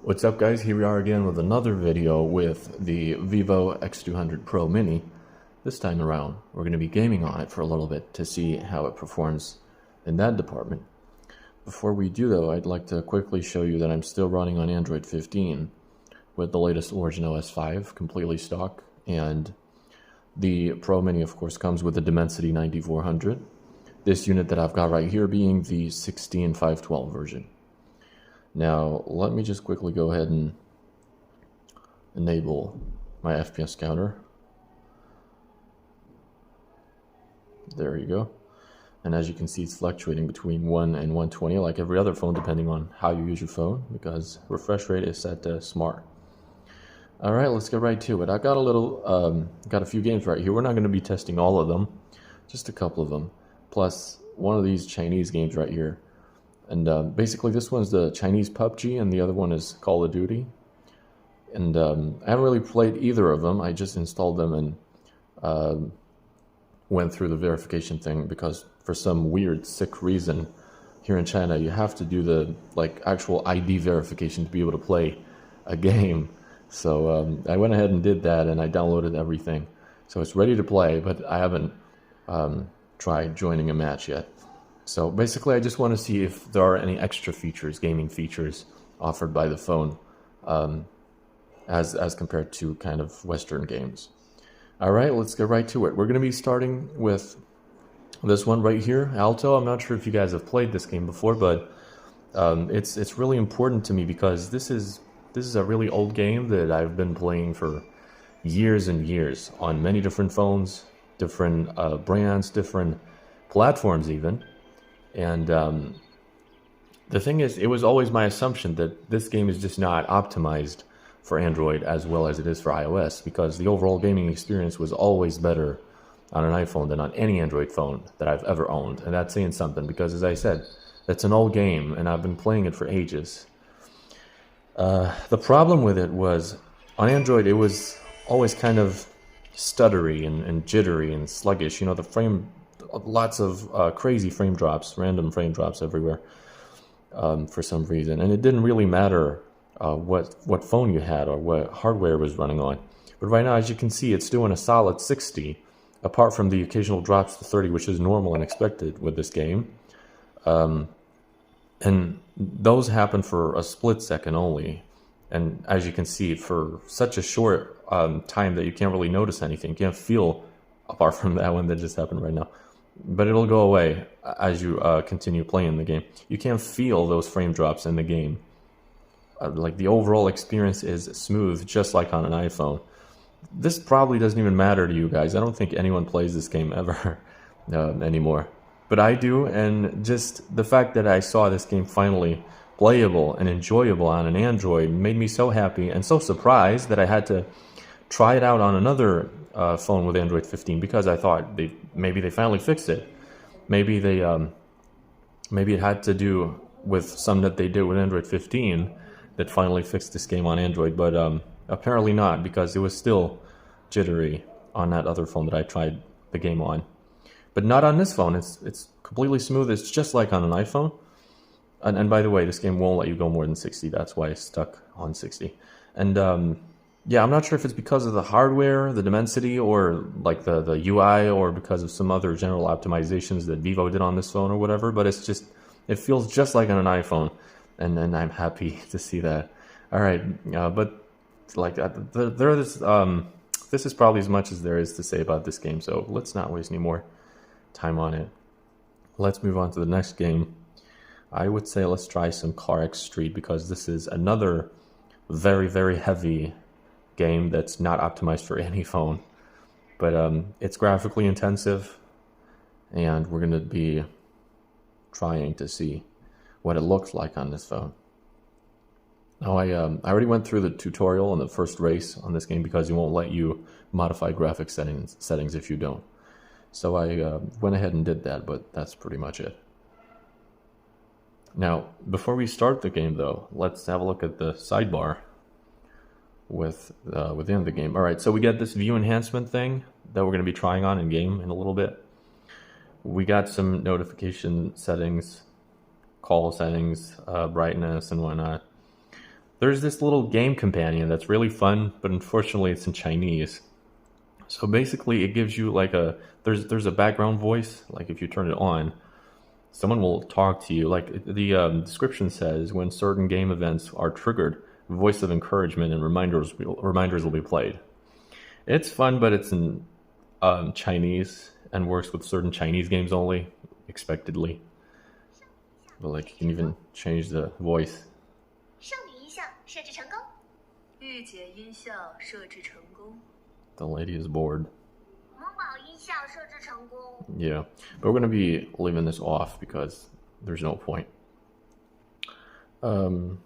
What's up guys, here we are again with another video with the Vivo X200 Pro Mini. This time around, we're going to be gaming on it for a little bit to see how it performs in that department. Before we do though, I'd like to quickly show you that I'm still running on Android 15 with the latest Origin OS 5, completely stock, and the Pro Mini of course comes with the Dimensity 9400. This unit that I've got right here being the 16512 version. Now, let me just quickly go ahead and enable my FPS counter. There you go. And as you can see, it's fluctuating between 1 and 120 like every other phone, depending on how you use your phone, because refresh rate is set to smart. Alright, let's get right to it. I got a few games right here. We're not going to be testing all of them, just a couple of them. Plus, one of these Chinese games right here. And basically this one's the Chinese PUBG and the other one is Call of Duty. And I haven't really played either of them. I just installed them and went through the verification thing because for some weird sick reason here in China you have to do the actual ID verification to be able to play a game. So I went ahead and did that and I downloaded everything. So it's ready to play, but I haven't tried joining a match yet. So basically I just want to see if there are any extra features, gaming features, offered by the phone as compared to kind of Western games. Alright, let's get right to it. We're going to be starting with this one right here, Alto. I'm not sure if you guys have played this game before, but it's really important to me because this is a really old game that I've been playing for years and years on many different phones, different brands, different platforms even. And the thing is, it was always my assumption that this game is just not optimized for Android as well as it is for iOS, because the overall gaming experience was always better on an iPhone than on any Android phone that I've ever owned. And that's saying something, because as I said, it's an old game and I've been playing it for ages. The problem with it was, on Android, it was always kind of stuttery and jittery and sluggish. You know, the frame... lots of crazy frame drops, random frame drops everywhere for some reason, and it didn't really matter what phone you had or what hardware was running on. But right now, as you can see, it's doing a solid 60, apart from the occasional drops to 30, which is normal and expected with this game. And those happen for a split second only, and as you can see, for such a short time that you can't really notice anything, you can't feel, apart from that one that just happened right now. But it'll go away as you continue playing the game. You can't feel those frame drops in the game. Like, the overall experience is smooth, just like on an iPhone. This probably doesn't even matter to you guys. I don't think anyone plays this game ever anymore. But I do, and just the fact that I saw this game finally playable and enjoyable on an Android made me so happy and so surprised that I had to try it out on another phone with Android 15, because I thought maybe they finally fixed it. Maybe it had to do with some that they did with Android 15 that finally fixed this game on Android, but apparently not, because it was still jittery on that other phone that I tried the game on. But not on this phone. It's completely smooth. It's just like on an iPhone. And by the way, this game won't let you go more than 60. That's why it's stuck on 60. And yeah, I'm not sure if it's because of the hardware, the Dimensity, or like the UI, or because of some other general optimizations that Vivo did on this phone or whatever, but it feels just like on an iPhone, and I'm happy to see that. Alright, but like this is probably as much as there is to say about this game, so let's not waste any more time on it. Let's move on to the next game. I would say let's try some CarX Street, because this is another very, very heavy game that's not optimized for any phone, but it's graphically intensive, and we're going to be trying to see what it looks like on this phone. Now I already went through the tutorial on the first race on this game, because it won't let you modify graphic settings if you don't. So I went ahead and did that, but that's pretty much it. Now, before we start the game though, let's have a look at the sidebar within the game. Alright, so we get this view enhancement thing that we're going to be trying on in game in a little bit. We got some notification settings, call settings, brightness and whatnot. there's this little game companion that's really fun, but unfortunately it's in Chinese. So basically, it gives you like there's a background voice. Like if you turn it on, someone will talk to you. Like the description says, when certain game events are triggered, voice of encouragement and reminders will be played. It's fun, but it's in Chinese and works with certain Chinese games only, expectedly. But like you can even change the voice. 少女音效设置成功。御姐音效设置成功。 The lady is bored. 萌宝音效设置成功。 Yeah, but we're going to be leaving this off because there's no point. And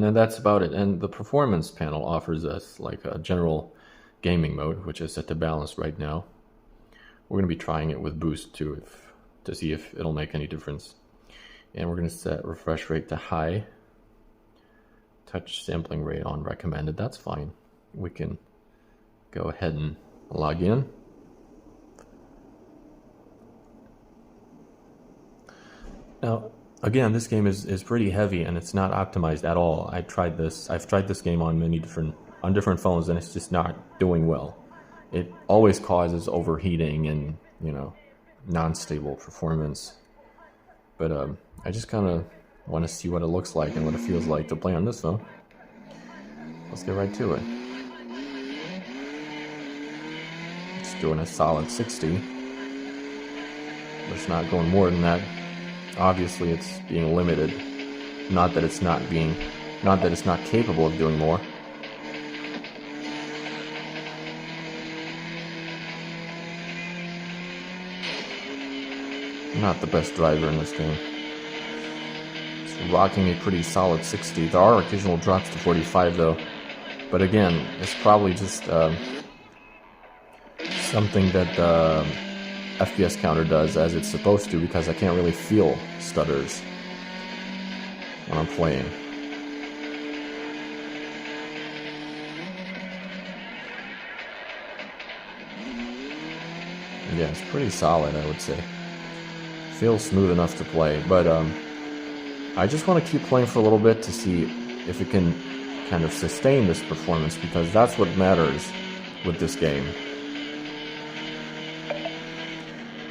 then that's about it. And the performance panel offers us like a general gaming mode, which is set to balance right now. We're going to be trying it with boost too, to see if it'll make any difference. And we're going to set refresh rate to high. Touch sampling rate on recommended. That's fine. We can go ahead and log in. Now, again, this game is pretty heavy and it's not optimized at all. I've tried this game on different phones and it's just not doing well. It always causes overheating and, you know, non-stable performance. But I just kind of want to see what it looks like and what it feels like to play on this phone. Let's get right to it. It's doing a solid 60. But it's not going more than that. Obviously, it's being limited. Not that it's not capable of doing more. Not the best driver in this game. It's rocking a pretty solid 60. There are occasional drops to 45 though. But again, it's probably just something that the FPS counter does as it's supposed to, because I can't really feel stutters when I'm playing. Yeah, it's pretty solid, I would say. Feels smooth enough to play, but I just want to keep playing for a little bit to see if it can kind of sustain this performance, because that's what matters with this game.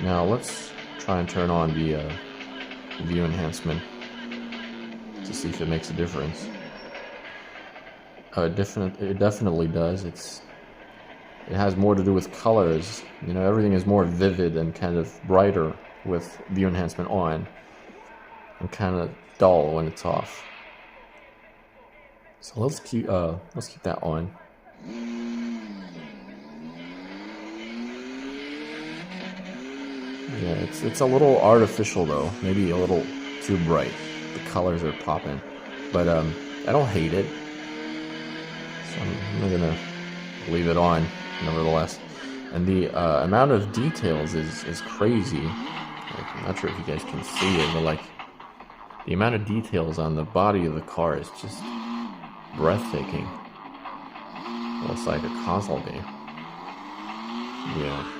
Now let's try and turn on the view enhancement to see if it makes a difference. It definitely does. It has more to do with colors. You know, everything is more vivid and kind of brighter with view enhancement on, and kind of dull when it's off. So let's keep that on. Yeah, it's a little artificial though, maybe a little too bright. The colors are popping, but I don't hate it. So I'm gonna leave it on, nevertheless. And the amount of details is crazy. Like, I'm not sure if you guys can see it, but like the amount of details on the body of the car is just breathtaking. Looks like a console game. Yeah.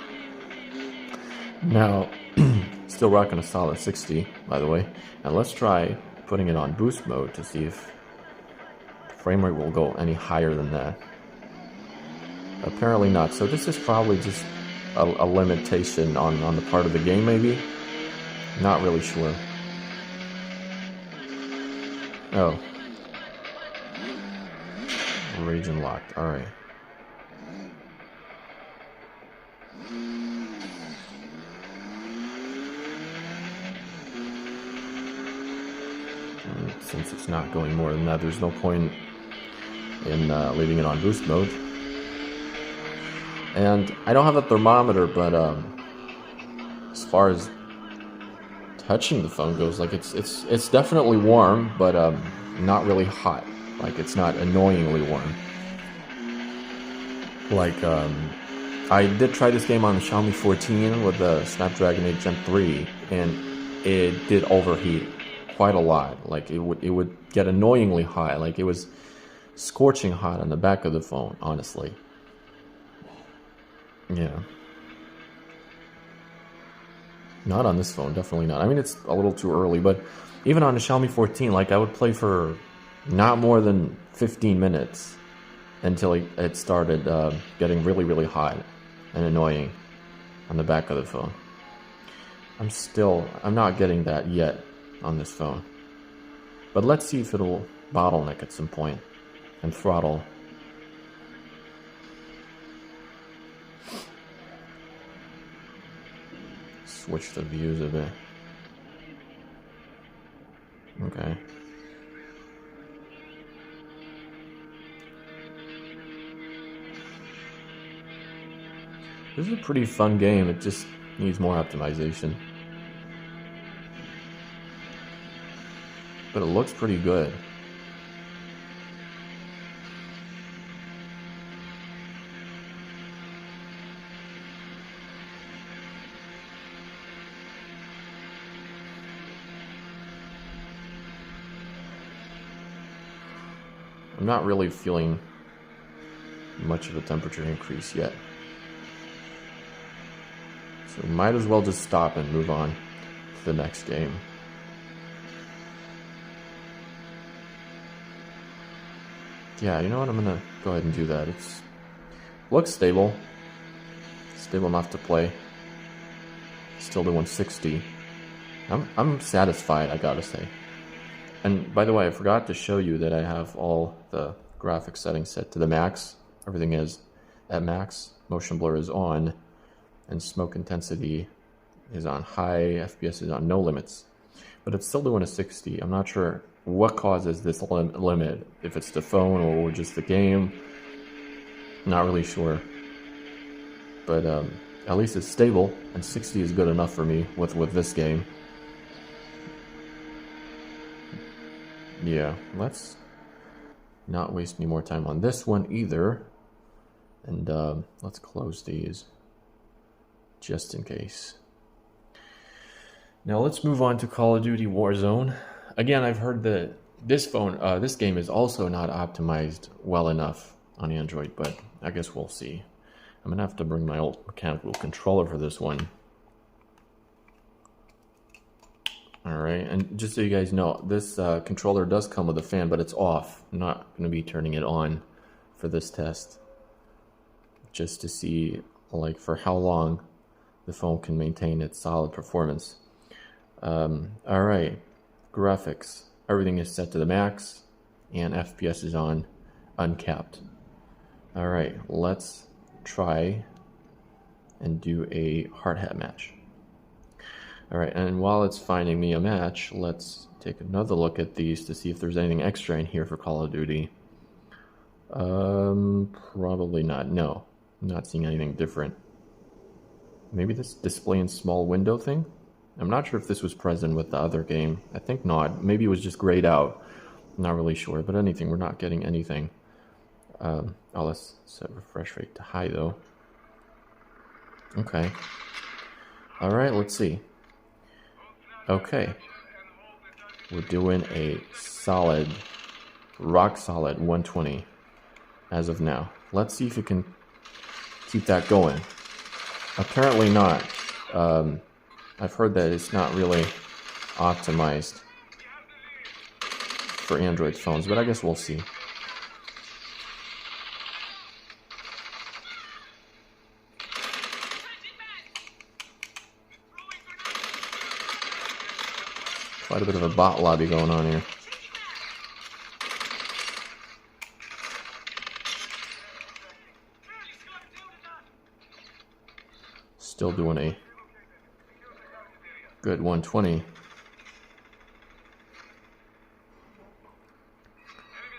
Now, still rocking a solid 60, by the way. And let's try putting it on boost mode to see if the frame rate will go any higher than that. Apparently not. So this is probably just a limitation on the part of the game, maybe. Not really sure. Oh. Region locked. Alright. Since it's not going more than that, there's no point in leaving it on boost mode. And I don't have a thermometer, but as far as touching the phone goes, like it's definitely warm, but not really hot. Like, it's not annoyingly warm. Like, I did try this game on the Xiaomi 14 with the Snapdragon 8 Gen 3, and it did overheat quite a lot. Like, it would get annoyingly hot. Like, it was scorching hot on the back of the phone, honestly. Yeah. Not on this phone, definitely not. I mean, it's a little too early, but even on the Xiaomi 14, like, I would play for not more than 15 minutes until it started getting really, really hot and annoying on the back of the phone. I'm not getting that yet on this phone. But let's see if it'll bottleneck at some point and throttle. Switch the views a bit. Okay. This is a pretty fun game. It just needs more optimization. But it looks pretty good. I'm not really feeling much of a temperature increase yet. So might as well just stop and move on to the next game. Yeah, you know what? I'm gonna go ahead and do that. Looks stable. Stable enough to play. Still doing 60. I'm satisfied, I gotta say. And by the way, I forgot to show you that I have all the graphics settings set to the max. Everything is at max. Motion blur is on. And smoke intensity is on high. FPS is on no limits. But it's still doing a 60. I'm not sure what causes this limit. If it's the phone or just the game. Not really sure. But at least it's stable. And 60 is good enough for me with this game. Yeah, let's not waste any more time on this one either. And let's close these just in case. Now let's move on to Call of Duty Warzone. Again, I've heard that this game is also not optimized well enough on Android, but I guess we'll see. I'm gonna have to bring my old mechanical controller for this one. Alright, and just so you guys know, this controller does come with a fan, but it's off. I'm not going to be turning it on for this test. Just to see, like, for how long the phone can maintain its solid performance. Alright, graphics. Everything is set to the max, and FPS is on uncapped. Alright, let's try and do a hard hat match. Alright, and while it's finding me a match, let's take another look at these to see if there's anything extra in here for Call of Duty. Probably not. No, I'm not seeing anything different. Maybe this display in small window thing? I'm not sure if this was present with the other game. I think not. Maybe it was just grayed out. I'm not really sure, but anything, we're not getting anything. Oh, let's set refresh rate to high though. Okay. Alright, let's see. Okay, we're doing a solid, rock solid 120 as of now. Let's see if we can keep that going. Apparently not. I've heard that it's not really optimized for Android phones, but I guess we'll see. Quite a bit of a bot lobby going on here. Still doing a good 120.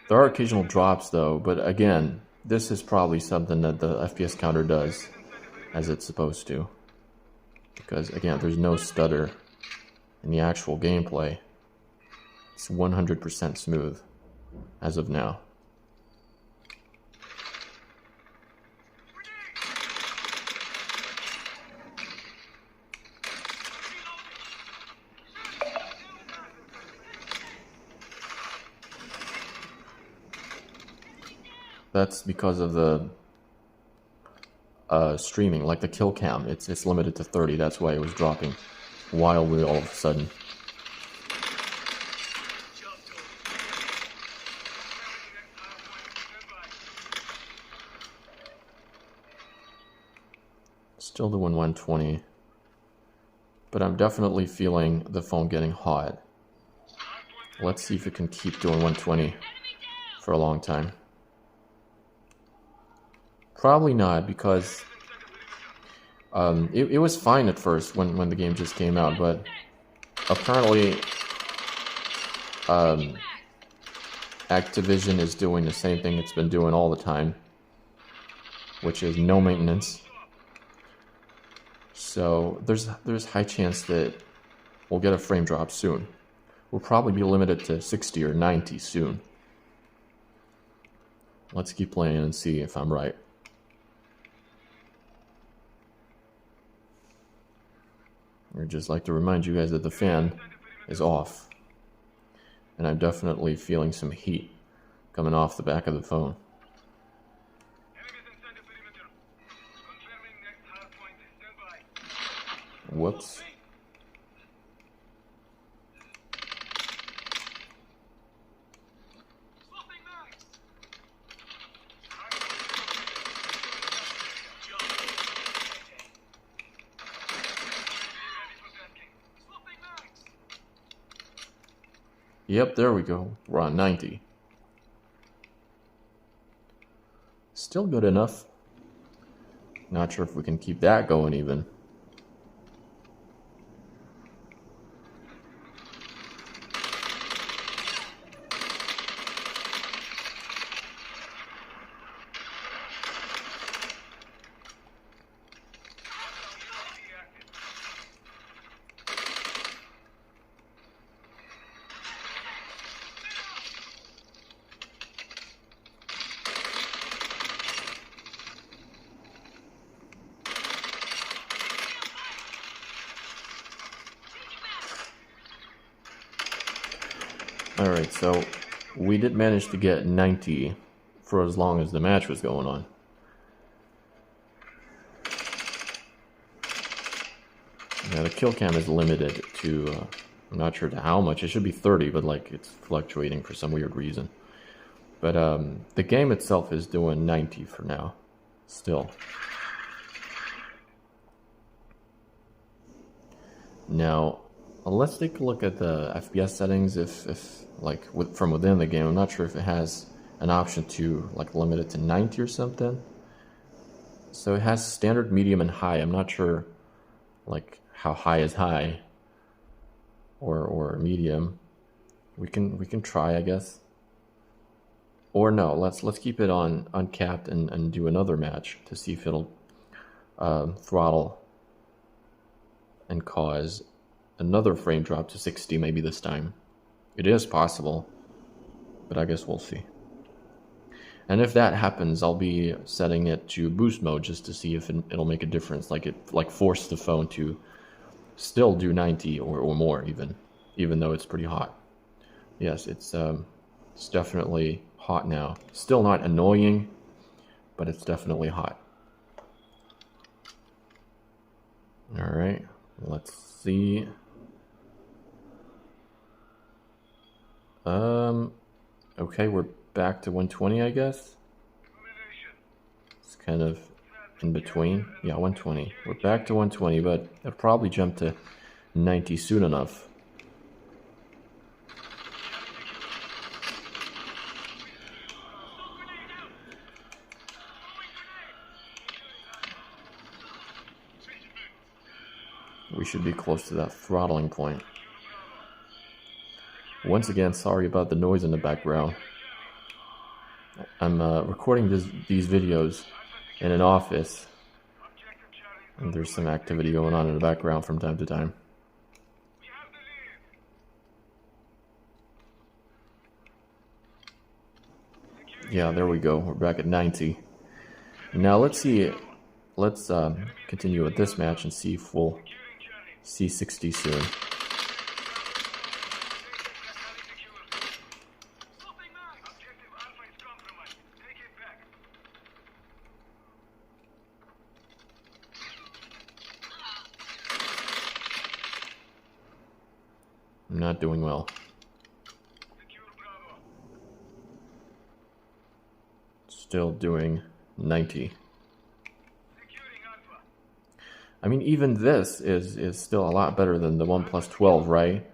There are occasional drops though, but again, this is probably something that the FPS counter does as it's supposed to. Because again, there's no stutter in the actual gameplay. It's 100% smooth as of now. That's because of the streaming, like the kill cam. It's limited to 30. That's why it was dropping wildly all of a sudden. Still doing 120. But I'm definitely feeling the phone getting hot. Let's see if it can keep doing 120 for a long time. Probably not, because it was fine at first when the game just came out, but apparently Activision is doing the same thing it's been doing all the time, which is no maintenance. So there's high chance that we'll get a frame drop soon. We'll probably be limited to 60 or 90 soon. Let's keep playing and see if I'm right. I'd just like to remind you guys that the fan is off. And I'm definitely feeling some heat coming off the back of the phone. Whoops. Yep, there we go. We're on 90. Still good enough. Not sure if we can keep that going even. Alright, so we did manage to get 90 for as long as the match was going on. Now the kill cam is limited to, I'm not sure to how much, it should be 30, but like it's fluctuating for some weird reason. But the game itself is doing 90 for now, still. Now, let's take a look at the FPS settings if like from within the game. I'm not sure if it has an option to like limit it to 90 or something. So it has standard, medium, and high. I'm not sure like how high is high or medium. We can try, I guess. Or no, let's keep it on uncapped and do another match to see if it'll throttle and cause another frame drop to 60 maybe this time. It is possible, but I guess we'll see. And if that happens, I'll be setting it to boost mode just to see if it'll make a difference, like force the phone to still do 90 or more even though it's pretty hot. Yes, it's definitely hot now. Still not annoying, but it's definitely hot. All right, let's see. Okay, we're back to 120, I guess. It's kind of in between. Yeah, 120. We're back to 120, but I'll probably jump to 90 soon enough. We should be close to that throttling point. Once again, sorry about the noise in the background. I'm recording these videos in an office, and there's some activity going on in the background from time to time. Yeah, there we go. We're back at 90. Now let's see. Let's continue with this match and see if we'll see 60 soon. I'm not doing well. Still doing 90. I mean, even this is still a lot better than the OnePlus 12, right?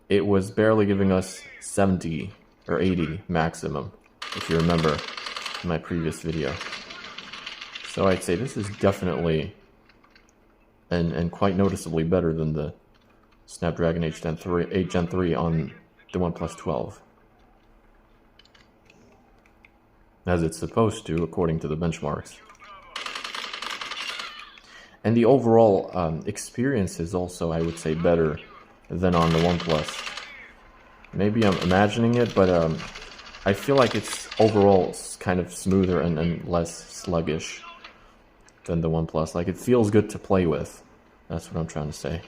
It was barely giving us 70 or 80 maximum, if you remember in my previous video. So I'd say this is definitely and quite noticeably better than the Snapdragon 8 Gen 3 on the OnePlus 12. As it's supposed to, according to the benchmarks. And the overall experience is also, I would say, better than on the OnePlus. Maybe I'm imagining it, but I feel like it's overall kind of smoother and less sluggish than the OnePlus. Like, it feels good to play with. That's what I'm trying to say.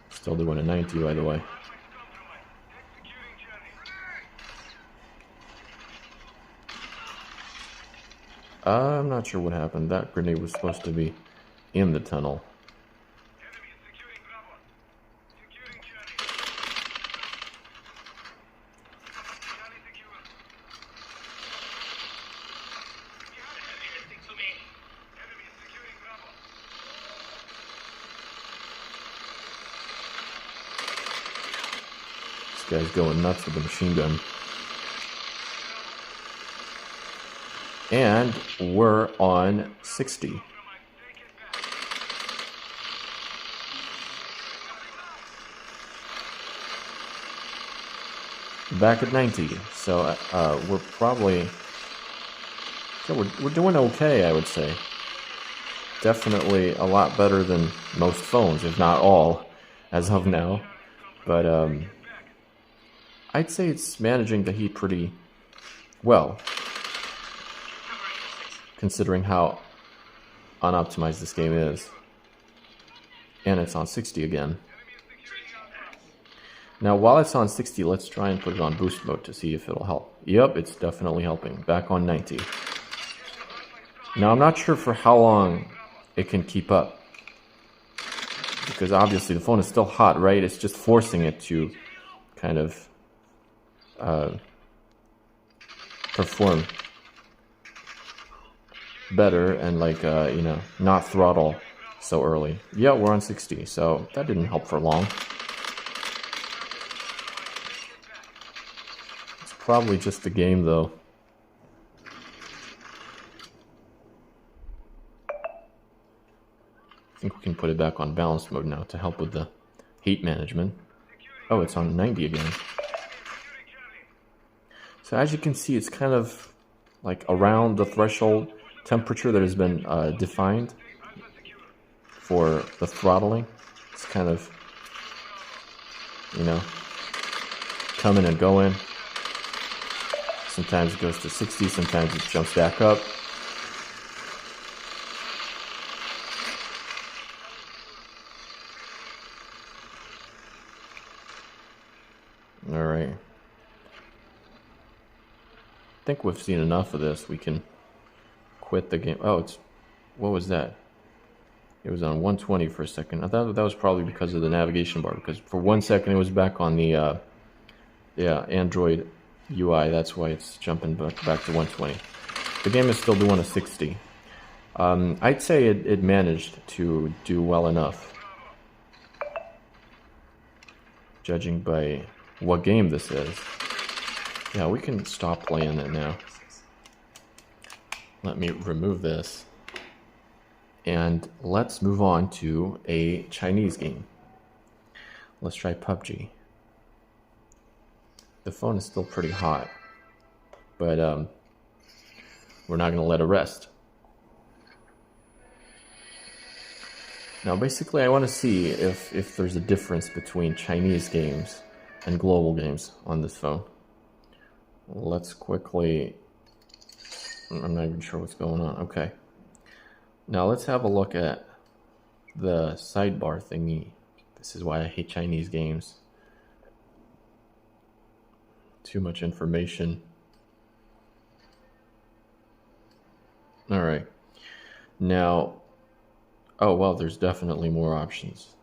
Still doing a 90, by the way. I'm not sure what happened. That grenade was supposed to be in the tunnel. This guy's going nuts with the machine gun. And we're on 60. Back at 90. So we're probably... Yeah, we're doing okay, I would say. Definitely a lot better than most phones, if not all, as of now. But I'd say it's managing the heat pretty well, considering how unoptimized this game is. And it's on 60 again. Now, while it's on 60, let's try and put it on boost mode to see if it'll help. Yep, it's definitely helping. Back on 90. Now, I'm not sure for how long it can keep up, because obviously the phone is still hot, right? It's just forcing it to kind of perform better and, like, you know, not throttle so early. Yeah, we're on 60, so that didn't help for long. It's probably just the game, though. I think we can put it back on balance mode now to help with the heat management. Oh, it's on 90 again. So as you can see, it's kind of like around the threshold temperature that has been defined for the throttling. It's kind of, you know, coming and going. Sometimes it goes to 60, sometimes it jumps back up. All right. I think we've seen enough of this. We can quit the game. Oh, it's... What was that? It was on 120 for a second. I thought that was probably because of the navigation bar, because for 1 second it was back on the Android UI. That's why it's jumping back to 120. The game is still doing a 60. I'd say it managed to do well enough, judging by what game this is. Yeah, we can stop playing it now. Let me remove this. And let's move on to a Chinese game. Let's try PUBG. The phone is still pretty hot, but we're not going to let it rest. Now, basically, I want to see if there's a difference between Chinese games and global games on this phone. Let's quickly... I'm not even sure what's going on. Okay. Now let's have a look at the sidebar thingy. This is why I hate Chinese games. Too much information. Alright. Now... Oh, well, there's definitely more options.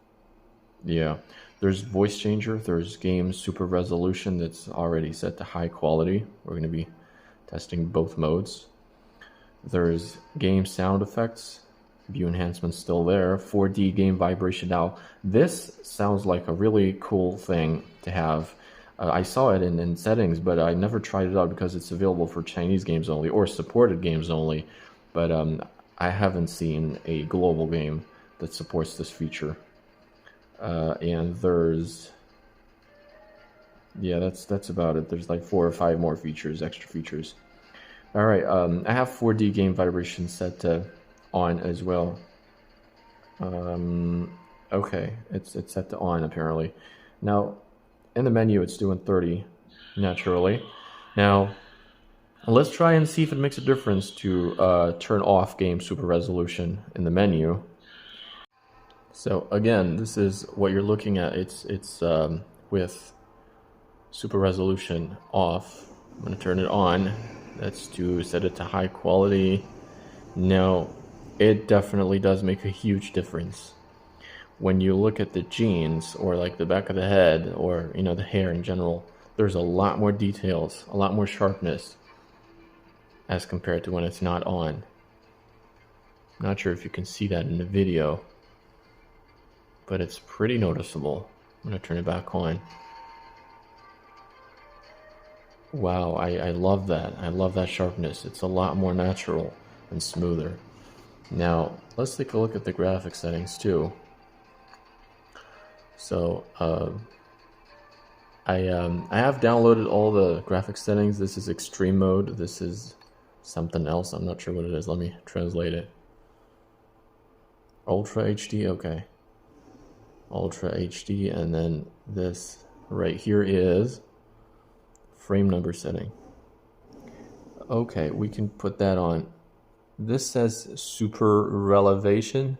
Yeah. There's voice changer. There's game super resolution that's already set to high quality. We're going to be testing both modes. There's game sound effects. View enhancement still there. 4D game vibration. Now, this sounds like a really cool thing to have. I saw it in settings, but I never tried it out because it's available for Chinese games only or supported games only. But I haven't seen a global game that supports this feature. And there's, yeah, that's about it. There's like 4 or 5 more features, extra features. All right, I have 4D game vibration set to on as well. Okay, it's set to on apparently. Now, in the menu, it's doing 30 naturally. Now, let's try and see if it makes a difference to turn off game super resolution in the menu. So again, this is what you're looking at. It's with super resolution off. I'm going to turn it on. That's to set it to high quality. Now, it definitely does make a huge difference. When you look at the jeans or like the back of the head or, you know, the hair in general, there's a lot more details, a lot more sharpness as compared to when it's not on. Not sure if you can see that in the video, but it's pretty noticeable. I'm going to turn it back on. Wow, I love that. I love that sharpness. It's a lot more natural and smoother. Now, let's take a look at the graphics settings too. So, I have downloaded all the graphics settings. This is extreme mode. This is something else. I'm not sure what it is. Let me translate it. Ultra HD, okay. Ultra HD, and then this right here is frame number setting. Okay, we can put that on. This says super relevation.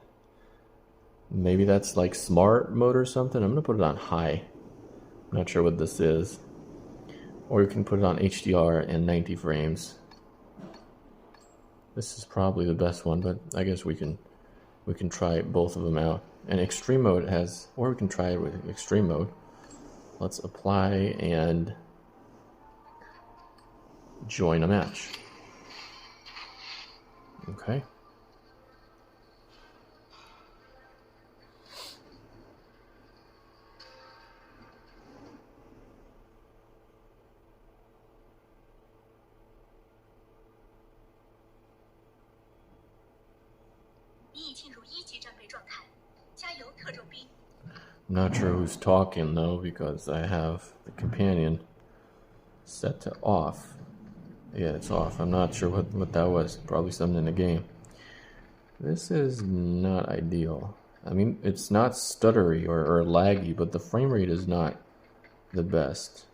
Maybe that's like smart mode or something. I'm gonna put it on high. I'm not sure what this is. Or you can put it on HDR and 90 frames. This is probably the best one, but I guess we can try both of them out. And extreme mode has, or we can try it with extreme mode. Let's apply and join a match. Okay. I'm not sure who's talking though, because I have the companion set to off. Yeah, it's off. I'm not sure what that was. Probably something in the game. This is not ideal. I mean, it's not stuttery or laggy, but the frame rate is not the best.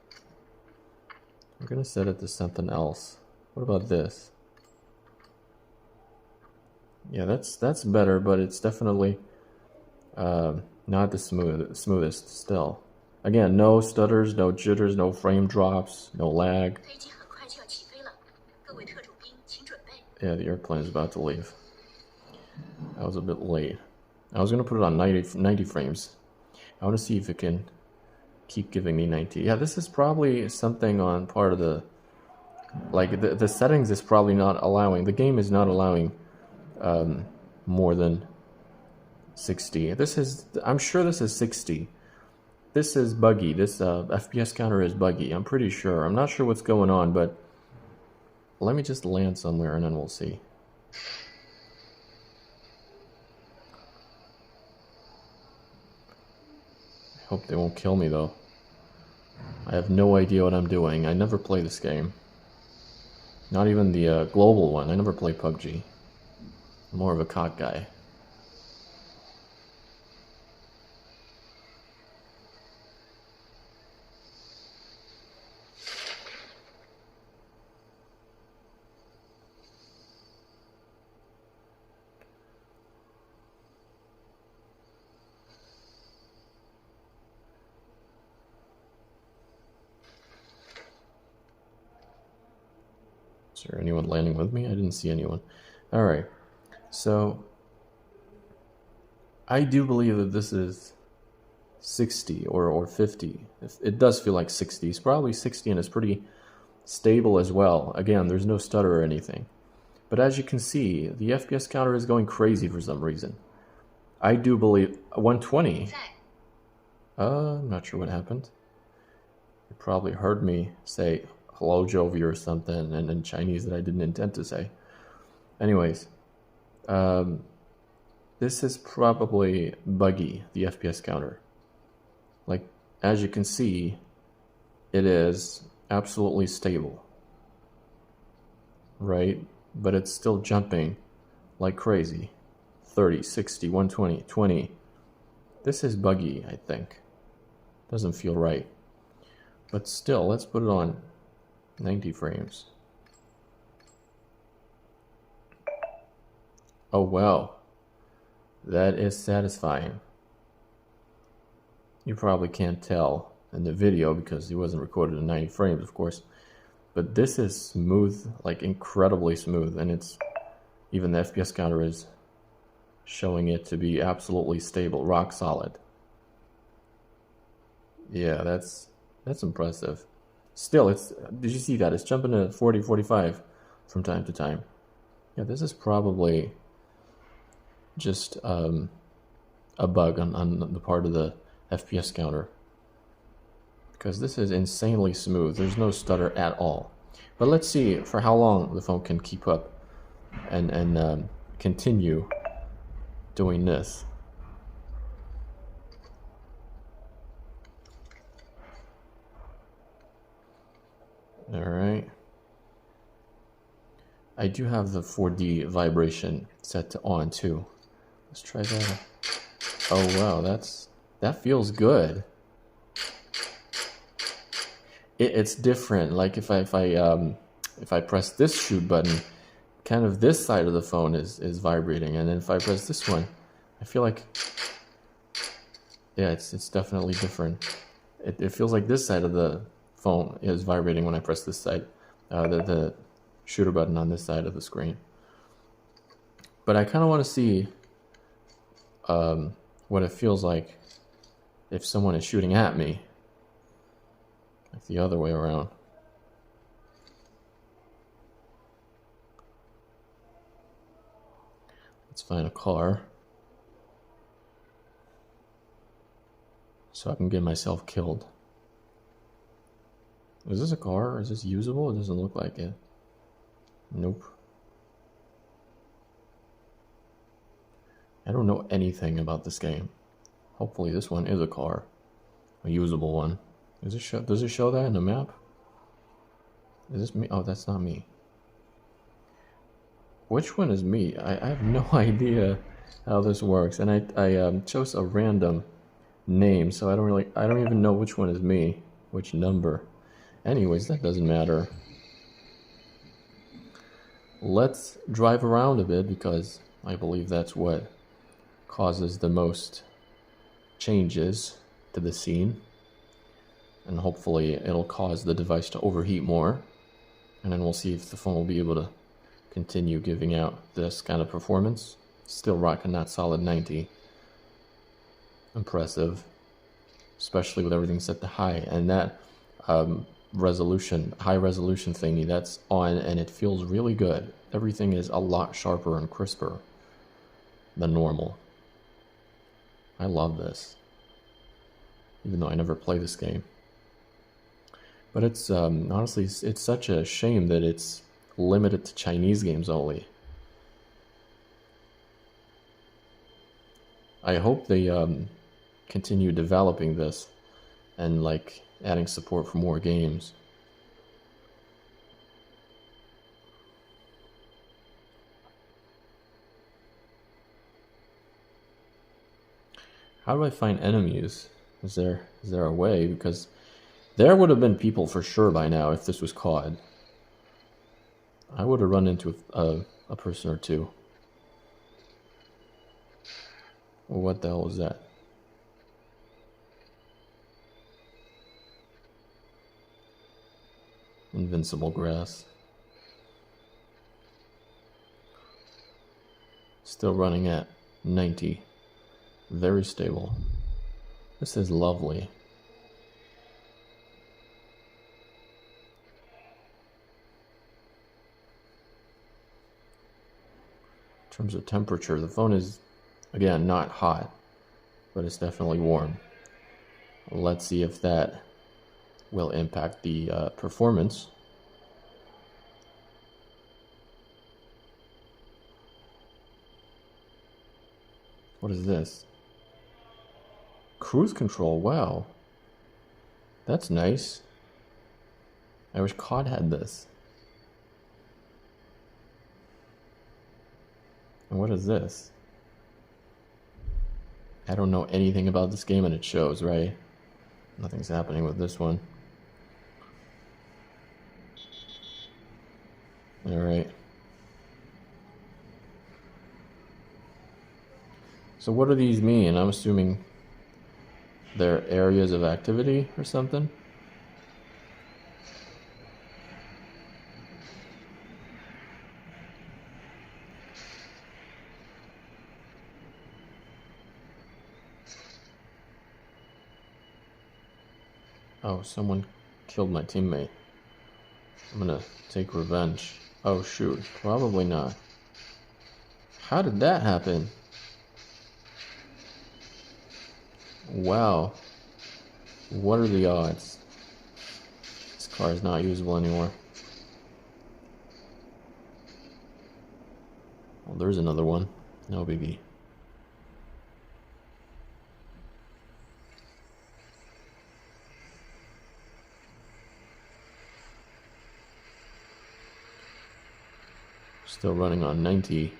I'm gonna set it to something else. What about this? Yeah, that's better, but it's definitely not the smoothest still. Again, no stutters, no jitters, no frame drops, no lag. Yeah, the airplane is about to leave. I was a bit late. I was gonna put it on 90 frames. I want to see if it can keep giving me 90. Yeah, this is probably something on part of the, like the settings is probably not allowing, the game is not allowing more than 60. This is, I'm sure this is 60. This is buggy. This FPS counter is buggy. I'm pretty sure. I'm not sure what's going on, but let me just land somewhere and then we'll see. I hope they won't kill me though. I have no idea what I'm doing. I never play this game. Not even the global one. I never play PUBG. I'm more of a COD guy. Is there anyone landing with me? I didn't see anyone. Alright, so I do believe that this is 60 or 50. It does feel like 60. It's probably 60 and it's pretty stable as well. Again, there's no stutter or anything. But as you can see, the FPS counter is going crazy for some reason. I do believe 120. I'm not sure what happened. You probably heard me say hello Jovi or something and in Chinese that I didn't intend to say. Anyways, this is probably buggy, the FPS counter. Like, as you can see, it is absolutely stable, right? But it's still jumping like crazy. 30, 60, 120, 20. This is buggy, I think. Doesn't feel right. But still, let's put it on 90 frames. Oh wow, that is satisfying. You probably can't tell in the video because it wasn't recorded in 90 frames, of course. But this is smooth, like incredibly smooth, and it's even the FPS counter is showing it to be absolutely stable, rock solid. Yeah, that's impressive. Still, did you see that? It's jumping to 40, 45 from time to time. Yeah, this is probably just a bug on the part of the FPS counter, because this is insanely smooth. There's no stutter at all. But let's see for how long the phone can keep up and continue doing this. All right. I do have the 4D vibration set to on too. Let's try that. Oh wow, that feels good. It's different. Like if I press this shoot button, kind of this side of the phone is vibrating, and then if I press this one, I feel like, yeah, it's definitely different. It feels like this side of the phone is vibrating when I press this side, the shooter button on this side of the screen. But I kind of want to see what it feels like if someone is shooting at me, like the other way around. Let's find a car so I can get myself killed. Is this a car? Is this usable? It doesn't look like it. Nope. I don't know anything about this game. Hopefully this one is a car. A usable one. Does it show that in the map? Is this me? Oh, that's not me. Which one is me? I have no idea how this works, and I chose a random name, so I don't even know which one is me, which number. Anyways, that doesn't matter. Let's drive around a bit because I believe that's what causes the most changes to the scene, and hopefully it'll cause the device to overheat more, and then we'll see if the phone will be able to continue giving out this kind of performance. Still rocking that solid 90. Impressive, especially with everything set to high, and that high resolution thingy that's on, and it feels really good. Everything is a lot sharper and crisper than normal. I love this, even though I never play this game. But it's honestly, it's such a shame that it's limited to Chinese games only. I hope they continue developing this and like adding support for more games. How do I find enemies? Is there a way? Because there would have been people for sure by now if this was COD. I would have run into a person or two. Well, what the hell was that? Invincible grass. Still running at 90. Very stable. This is lovely. In terms of temperature, the phone is, again, not hot, but it's definitely warm. Let's see if that will impact the performance. What is this? Cruise control, wow. That's nice. I wish COD had this. And what is this? I don't know anything about this game and it shows, right? Nothing's happening with this one. Alright. So what do these mean? I'm assuming they're areas of activity or something? Oh, someone killed my teammate. I'm gonna take revenge. Oh shoot, probably not. How did that happen? Wow. What are the odds? This car is not usable anymore. Well, there's another one. No biggie. Still running on 90.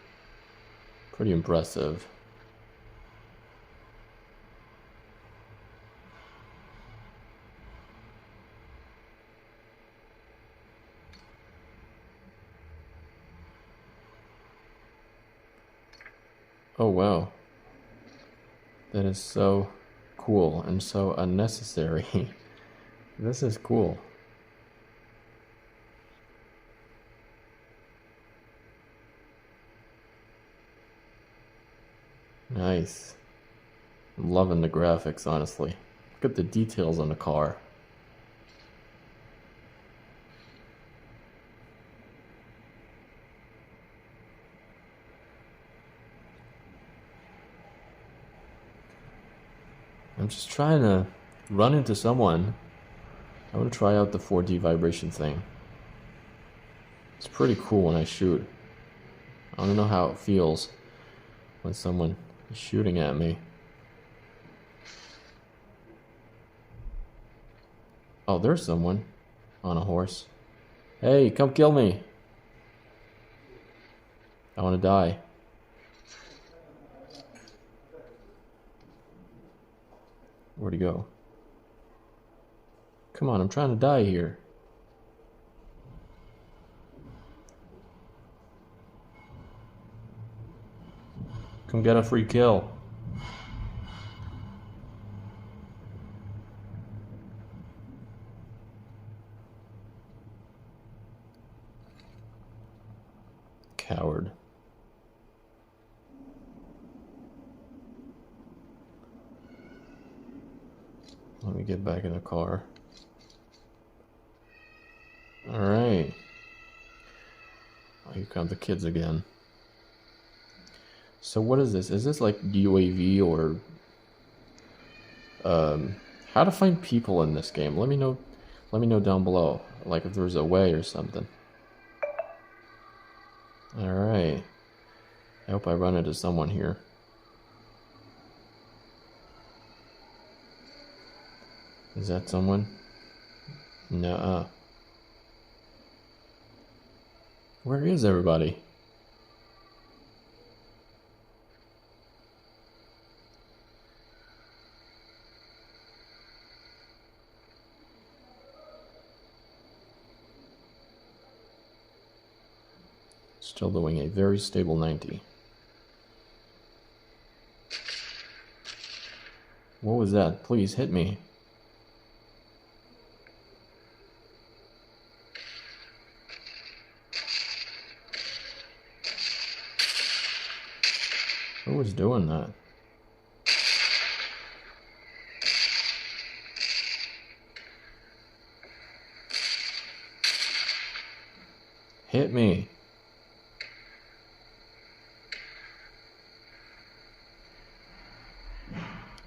Pretty impressive. Oh wow. That is so cool and so unnecessary. This is cool. Nice. I'm loving the graphics, honestly. Look at the details on the car. I'm just trying to run into someone. I want to try out the 4D vibration thing. It's pretty cool when I shoot. I don't know how it feels when someone is shooting at me. Oh, there's someone on a horse. Hey, come kill me. I want to die. Where'd he go? Come on, I'm trying to die here. Come get a free kill. Coward. Let me get back in the car. Alright. Oh, here come the kids again. So what is this? Is this like UAV or how to find people in this game? Let me know down below. Like if there's a way or something. Alright. I hope I run into someone here. Is that someone? Nuh-uh. Where is everybody? Still doing a very stable 90. What was that? Please hit me. Who was doing that? Hit me.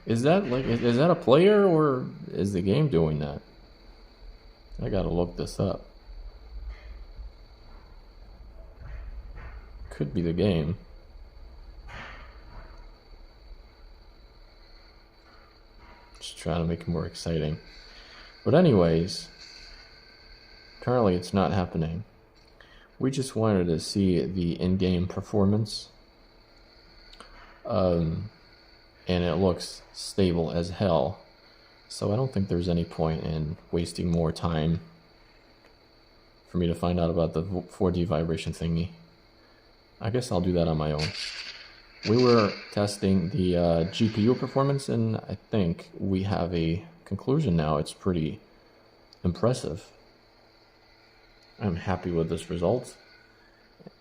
Is that like, is that a player or is the game doing that? I gotta look this up. Could be the game. Just trying to make it more exciting. But anyways, currently it's not happening. We just wanted to see the in-game performance. And it looks stable as hell. So I don't think there's any point in wasting more time for me to find out about the 4D vibration thingy. I guess I'll do that on my own. We were testing the GPU performance, and I think we have a conclusion now. It's pretty impressive. I'm happy with this result,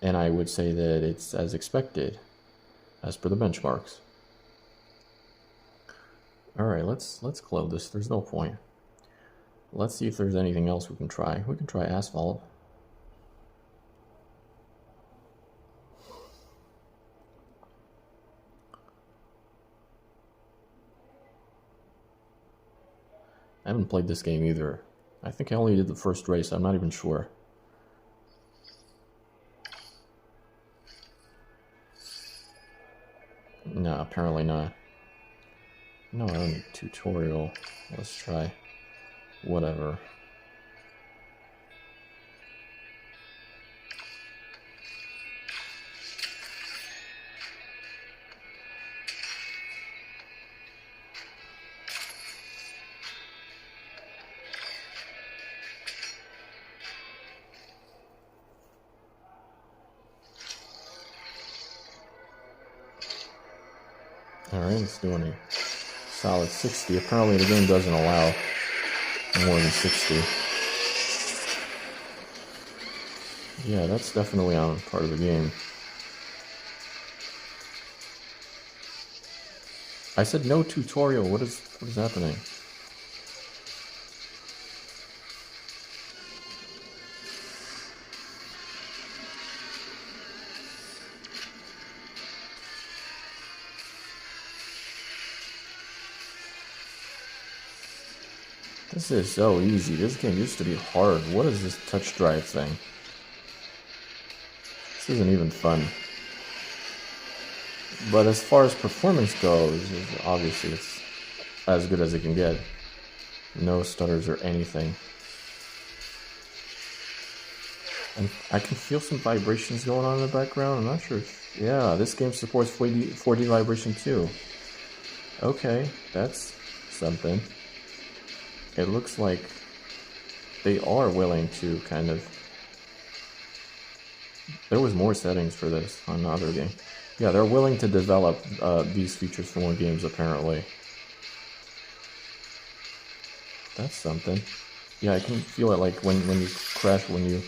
and I would say that it's as expected, as per the benchmarks. Alright, let's close this. There's no point. Let's see if there's anything else we can try. We can try Asphalt. I haven't played this game either. I think I only did the first race. I'm not even sure. No, apparently not. No, I don't need a tutorial. Let's try whatever. Alright, it's doing a solid 60. Apparently the game doesn't allow more than 60. Yeah, that's definitely on part of the game. I said no tutorial. What is happening? This is so easy. This game used to be hard. What is this touch drive thing? This isn't even fun. But as far as performance goes, obviously it's as good as it can get. No stutters or anything. And I can feel some vibrations going on in the background. I'm not sure if... Yeah, this game supports 4D vibration too. Okay, that's something. It looks like they are willing to kind of... There was more settings for this on the other game. Yeah, they're willing to develop these features for more games, apparently. That's something. Yeah, I can feel it like when you crash, when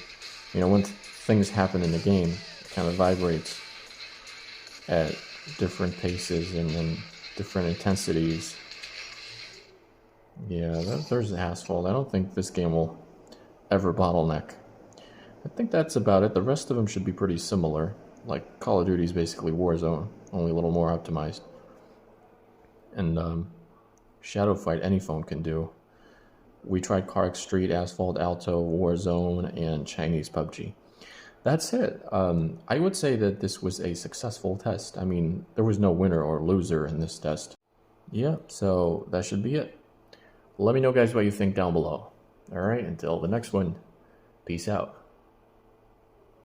when things happen in the game, it kind of vibrates at different paces and different intensities. Yeah, there's Asphalt. I don't think this game will ever bottleneck. I think that's about it. The rest of them should be pretty similar. Like Call of Duty is basically Warzone, only a little more optimized. And Shadow Fight, any phone can do. We tried CarX Street, Asphalt, Alto, Warzone, and Chinese PUBG. That's it. I would say that this was a successful test. I mean, there was no winner or loser in this test. Yeah, so that should be it. Let me know, guys, what you think down below. Alright, until the next one, peace out.